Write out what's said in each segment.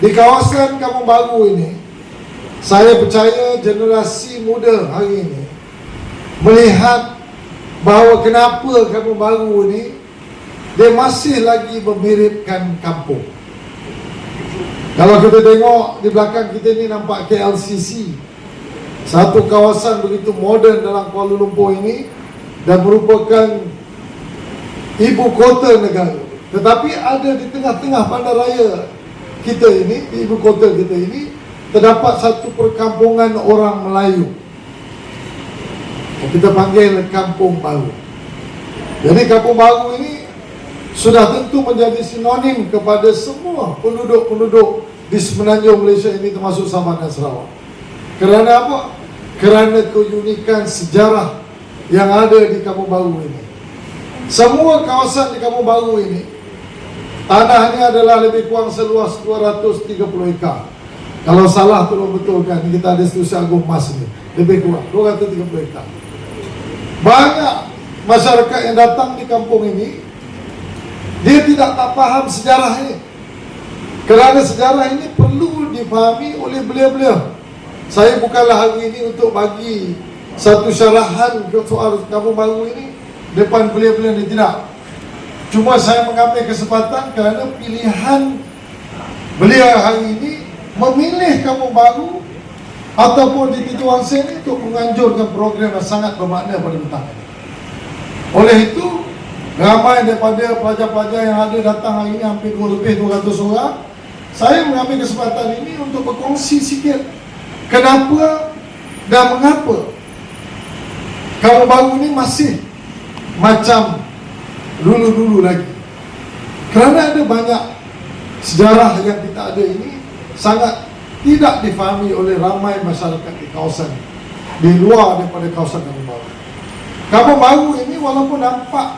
Di kawasan Kampung Baru ini, saya percaya generasi muda hari ini melihat bahawa kenapa Kampung Baru ini dia masih lagi memiripkan kampung. Kalau kita tengok di belakang kita ni nampak KLCC, satu kawasan begitu moden dalam Kuala Lumpur ini dan merupakan ibu kota negara. Tetapi ada di tengah-tengah bandaraya kita ini, di ibu kota kita ini, terdapat satu perkampungan orang Melayu. Kita panggil Kampung Baru. Jadi Kampung Baru ini sudah tentu menjadi sinonim kepada semua penduduk-penduduk di semenanjung Malaysia ini, termasuk Sabah dan Sarawak. Kerana apa? Kerana keunikan sejarah yang ada di Kampung Baru ini. Semua kawasan di Kampung Baru ini, tanahnya adalah lebih kurang seluas 230 ekar. Kalau salah tolong betulkan, kita ada Institusi Agung Mas ini, lebih kurang 230 ekar. Banyak masyarakat yang datang di kampung ini, dia tak faham sejarah ini. Kerana sejarah ini perlu difahami oleh beliau-beliau. Saya bukanlah hari ini untuk bagi satu syarahan ke soal Kampung Baru ini depan beliau-beliau ini, tidak. Cuma saya mengambil kesempatan kerana pilihan beliau hari ini memilih Kampung Baru ataupun di Titu Wangsa ini untuk menganjurkan program yang sangat bermakna pada petang ini. Oleh itu, ramai daripada pelajar-pelajar yang ada datang hari ini, hampir lebih 200 orang. Saya mengambil kesempatan ini untuk berkongsi sikit kenapa dan mengapa Kampung Baru ini masih macam dulu-dulu lagi. Kerana ada banyak sejarah yang kita ada ini sangat tidak difahami oleh ramai masyarakat di kawasan di luar daripada kawasan Kampung Baru. Kampung Baru ini walaupun nampak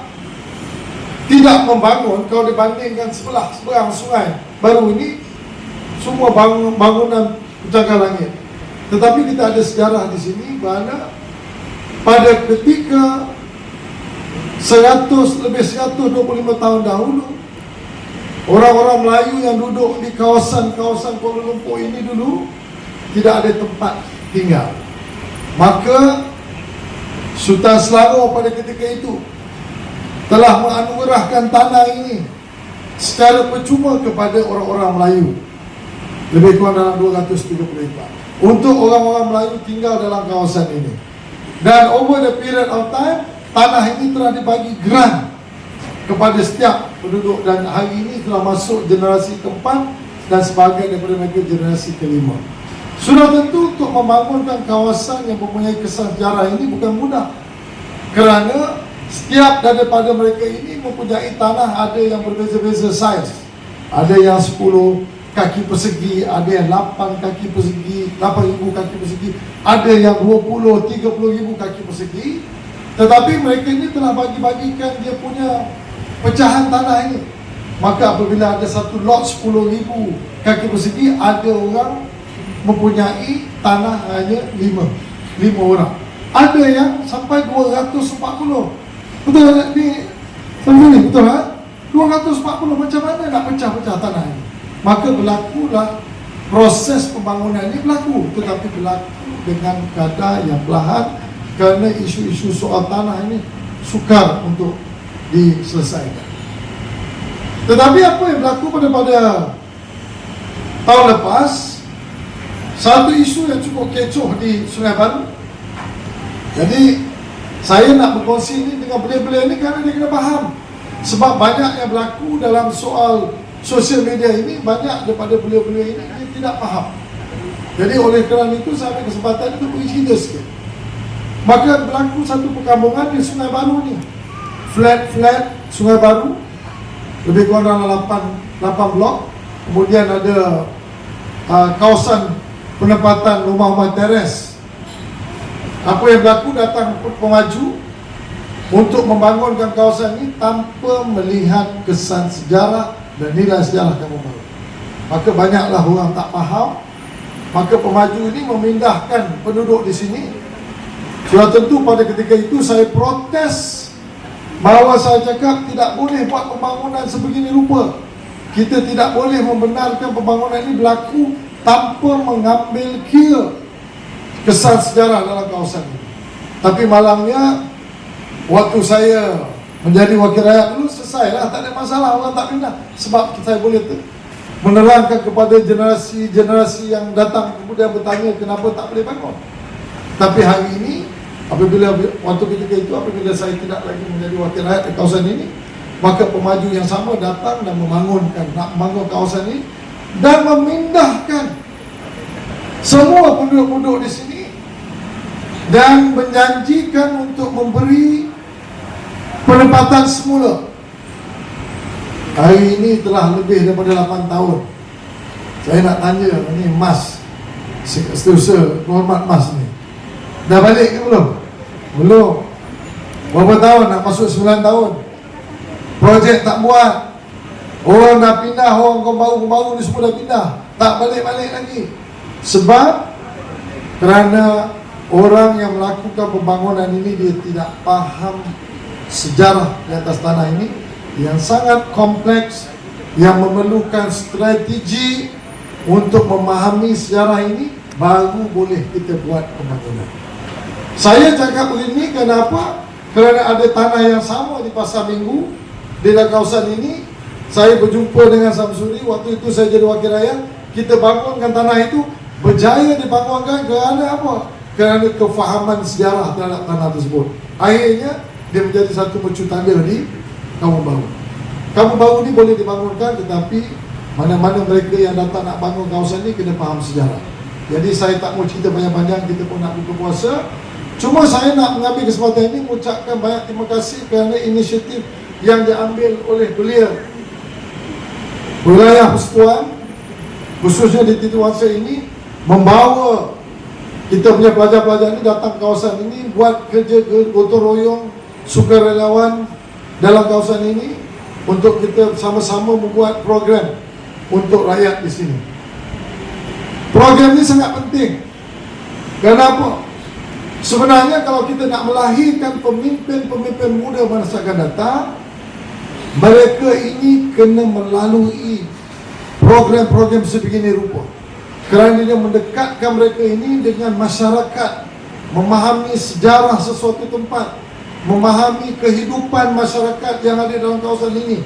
tidak membangun, kalau dibandingkan seberang sungai baru ini, semua bangunan pencakar langit. Tetapi kita ada sejarah di sini, mana pada ketika 125 tahun dahulu, orang-orang Melayu yang duduk di kawasan-kawasan Kuala Lumpur ini dulu tidak ada tempat tinggal. Maka Sultan Selangor pada ketika itu telah menganugerahkan tanah ini secara percuma kepada orang-orang Melayu, lebih kurang dalam 230 ekar, untuk orang-orang Melayu tinggal dalam kawasan ini. Dan over the period of time, tanah ini telah dibagi grant kepada setiap penduduk, dan hari ini telah masuk generasi keempat dan sebahagian daripada mereka generasi kelima. Sudah tentu untuk membangunkan kawasan yang mempunyai kesan sejarah ini bukan mudah, kerana setiap daripada mereka ini mempunyai tanah ada yang berbeza-beza saiz. Ada yang 10 kaki persegi, ada yang 8 kaki persegi, 8,000 kaki persegi, ada yang 20, 30,000 kaki persegi. Tetapi mereka ini telah bagi-bagikan dia punya pecahan tanah ini. Maka apabila ada satu lot 10,000 kaki persegi, ada orang mempunyai tanah hanya 5 orang. Ada yang sampai 240. Betul tak ni? Betul tak? 240, macam mana nak pecah-pecah tanah ini? Maka berlakulah proses pembangunan ini berlaku, tetapi berlaku dengan kadar yang perlahan, kerana isu-isu soal tanah ini sukar untuk diselesaikan. Tetapi apa yang berlaku pada tahun lepas, satu isu yang cukup kecoh di Sungai Baru. Jadi saya nak berkongsi ini dengan beliau-beliau ini kerana dia kena faham. Sebab banyak yang berlaku dalam soal sosial media ini, banyak daripada beliau-beliau ini dia tidak faham. Jadi oleh kerana itu saya ambil kesempatan itu beri cerita sikit. Maka berlaku satu perkampungan di Sungai Baru ni, flat Sungai Baru, lebih kurang dalam 8 blok. Kemudian ada kawasan penempatan rumah-rumah teres. Apa yang berlaku, datang pemaju untuk membangunkan kawasan ini tanpa melihat kesan sejarah dan nilai sejarah Kampung Baru. Maka banyaklah orang tak faham. Maka pemaju ini memindahkan penduduk di sini. Sudah tentu pada ketika itu saya protes, bahawa saya cakap tidak boleh buat pembangunan sebegini rupa. kita tidak boleh membenarkan pembangunan ini berlaku tanpa mengambil kira kesan sejarah dalam kawasan ini. Tapi malangnya, waktu saya menjadi wakil rakyat dulu, selesailah, tak ada masalah, orang tak pindah. Sebab saya boleh menerangkan kepada generasi-generasi yang datang kemudian bertanya kenapa tak boleh bangun. Tapi hari ini, waktu ketika itu, apabila saya tidak lagi menjadi wakil rakyat di kawasan ini, maka pemaju yang sama datang dan nak membangun kawasan ini dan memindahkan semua penduduk-penduduk di sini dan menjanjikan untuk memberi penempatan semula. Hari ini telah lebih daripada 8 tahun. Saya nak tanya, ini Mas Setiausaha Hormat Mas ni, dah balik ke belum? Belum. Berapa tahun? Nak masuk 9 tahun. Projek tak buat. Orang dah pindah, orang baru ni semua dah pindah, tak balik-balik lagi. Sebab kerana orang yang melakukan pembangunan ini dia tidak faham sejarah di atas tanah ini yang sangat kompleks, yang memerlukan strategi untuk memahami sejarah ini, baru boleh kita buat pembangunan. Saya cakap begini kenapa? Kerana ada tanah yang sama di Pasar Minggu, di dalam kawasan ini. Saya berjumpa dengan Samsuri, waktu itu saya jadi wakil rakyat. Kita bangunkan tanah itu, berjaya dibangunkan kerana apa? Kerana kefahaman sejarah terhadap tanah tersebut. Akhirnya dia menjadi satu mercu tanda di Kampung Baru. Kampung Baru ni boleh dibangunkan, tetapi mana-mana mereka yang datang nak bangun kawasan ni kena faham sejarah. Jadi saya tak mau cerita banyak-banyak, kita pun nak buka puasa. Cuma saya nak mengambil kesempatan ini mengucapkan banyak terima kasih kerana inisiatif yang diambil oleh belia wilayah Persekutuan, khususnya di Titi Wangsa ini, membawa kita punya pelajar-pelajar ini datang ke kawasan ini, buat kerja gotong royong, sukarelawan dalam kawasan ini untuk kita sama-sama membuat program untuk rakyat di sini. Program ini sangat penting. Kenapa? Sebenarnya kalau kita nak melahirkan pemimpin-pemimpin muda masa akan datang, mereka ini kena melalui program-program sebegini rupa. Kerana dia mendekatkan mereka ini dengan masyarakat, memahami sejarah sesuatu tempat, memahami kehidupan masyarakat yang ada dalam kawasan ini,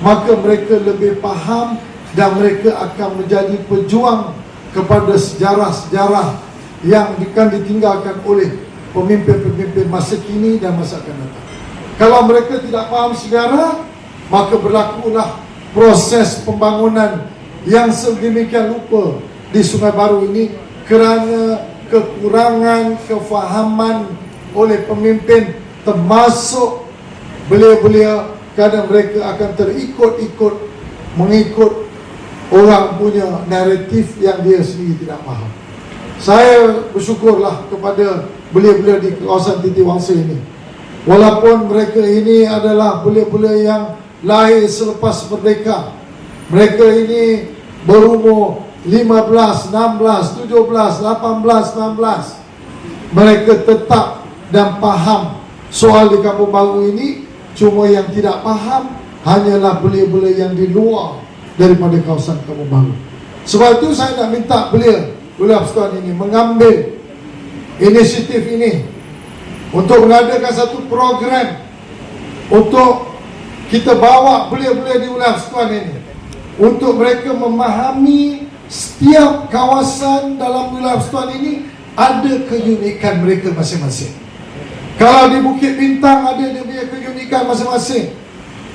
maka mereka lebih faham dan mereka akan menjadi pejuang kepada sejarah-sejarah yang akan ditinggalkan oleh pemimpin-pemimpin masa kini dan masa akan datang. Kalau mereka tidak faham sejarah, maka berlakulah proses pembangunan yang sedemikian rupa di Sungai Baru ini kerana kekurangan kefahaman oleh pemimpin, termasuk belia-belia, kerana mereka akan terikut-ikut mengikut orang punya naratif yang dia sendiri tidak faham. Saya bersyukurlah kepada belia-belia di kawasan Titi Wangsa ini. Walaupun mereka ini adalah belia-belia yang lahir selepas merdeka, mereka ini berumur 15, 16, 17, 18, 19, mereka tetap dan faham soal di Kampung Baru ini. Cuma yang tidak faham hanyalah belia-belia yang di luar daripada kawasan Kampung Baru. Sebab itu saya nak minta belia Persekutuan ini mengambil inisiatif ini untuk mengadakan satu program untuk kita bawa belia-belia di wilayah Persekutuan ini, untuk mereka memahami setiap kawasan dalam wilayah Persekutuan ini ada keunikan mereka masing-masing. Kalau di Bukit Bintang ada dia punya keunikan masing-masing,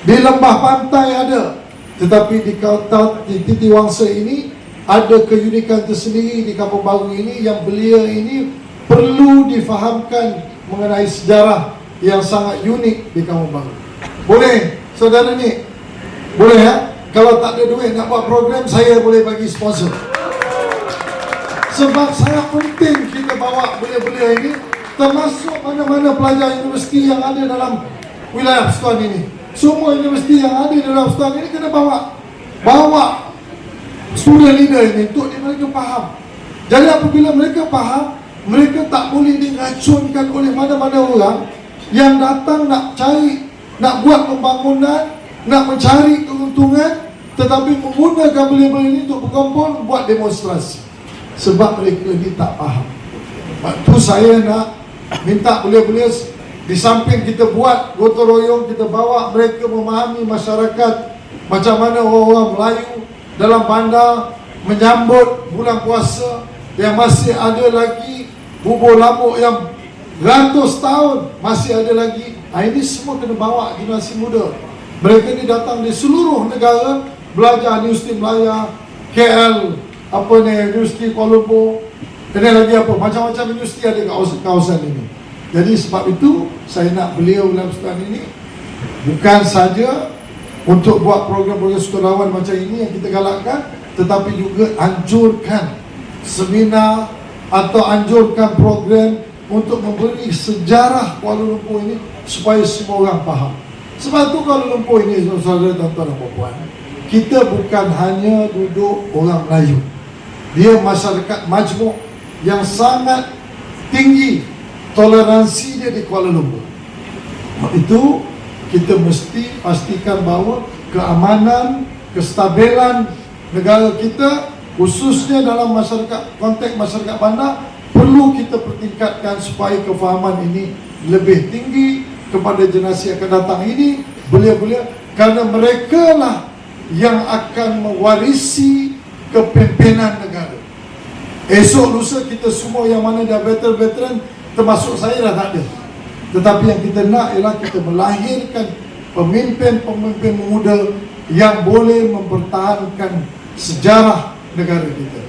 di lembah pantai ada, tetapi di Titi Wangsa ini ada keunikan tersendiri di Kampung Baru ini yang belia ini perlu difahamkan mengenai sejarah yang sangat unik di Kampung Baru. Boleh, saudara ni? Boleh ya? Kalau tak ada duit nak buat program, saya boleh bagi sponsor. Sebab sangat penting kita bawa belia-belia ini, termasuk mana-mana pelajar universiti yang ada dalam wilayah Persekutuan ini. Semua universiti yang ada dalam Persekutuan ini kena bawa student leader ini untuk mereka faham. Jadi apabila mereka faham, mereka tak boleh diracunkan oleh mana-mana orang yang datang nak cari, nak buat pembangunan, nak mencari keuntungan, tetapi menggunakan belia-belia ini untuk berkumpul buat demonstrasi, sebab mereka ni tak faham. Waktu saya nak minta belia-belia, di samping kita buat gotong royong, kita bawa mereka memahami masyarakat, macam mana orang-orang Melayu dalam bandar menyambut bulan puasa, yang masih ada lagi bubur lamuk yang ratus tahun masih ada lagi. Ini semua kena bawa generasi muda. Mereka ni datang di seluruh negara belajar Universiti Melaya, KL, Universiti Kuala Lumpur, dan lagi macam-macam universiti ada kawasan ini. Jadi sebab itu saya nak beliau dalam sekolah ini bukan saja untuk buat program-program sukarelawan macam ini yang kita galakkan, tetapi juga anjurkan seminar atau anjurkan program untuk memberi sejarah Kuala Lumpur ini supaya semua orang faham. Sebab itu Kuala Lumpur ini, saudara, tuan-tuan dan puan-puan, kita bukan hanya duduk orang Melayu. Dia masyarakat majmuk yang sangat tinggi toleransi dia di Kuala Lumpur. Itu kita mesti pastikan bahawa keamanan, kestabilan negara kita, khususnya dalam masyarakat, konteks masyarakat bandar, perlu kita pertingkatkan supaya kefahaman ini lebih tinggi kepada generasi yang akan datang ini, belia-belia, kerana mereka lah yang akan mewarisi kepimpinan negara. Esok lusa kita semua yang mana dah veteran, termasuk saya dah tak ada. Tetapi yang kita nak ialah kita melahirkan pemimpin-pemimpin muda yang boleh mempertahankan sejarah negara kita.